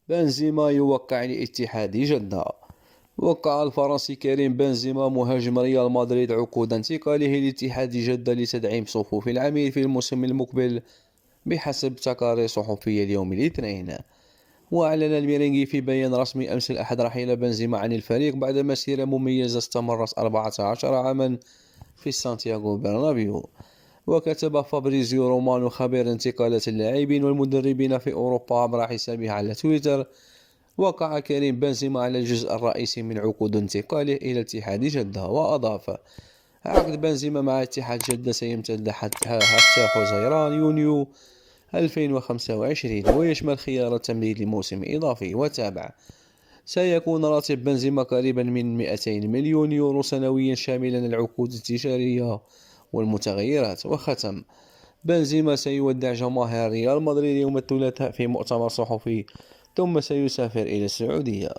بنزيما يوقع لاتحاد جدة. وقع الفرنسي كريم بنزيما مهاجم ريال مدريد عقود انتقاله لاتحاد جدة لتدعيم صفوف العميل في الموسم المقبل بحسب تقارير صحفية اليوم الاثنين. وأعلن الميرينغي في بيان رسمي أمس الأحد رحيل بنزيما عن الفريق بعد مسيرة مميزة استمرت 14 عاما في سانتياغو برنابيو. وكتب فابريزيو رومانو خبير انتقالات اللاعبين والمدربين في أوروبا عبر حسابه على تويتر: وقع كريم بنزيما على الجزء الرئيسي من عقود انتقاله إلى اتحاد جدة. وأضاف: عقد بنزيما مع اتحاد جدة سيمتد حتى حزيران يونيو 2025 ويشمل خيار التمديد لموسم إضافي. وتابع: سيكون راتب بنزيما قريبا من 200 مليون يورو سنويا شاملا العقود التجارية والمتغيرات. وختم: بنزيما سيودع جماهير ريال مدريد يوم الثلاثاء في مؤتمر صحفي ثم سيسافر إلى السعودية.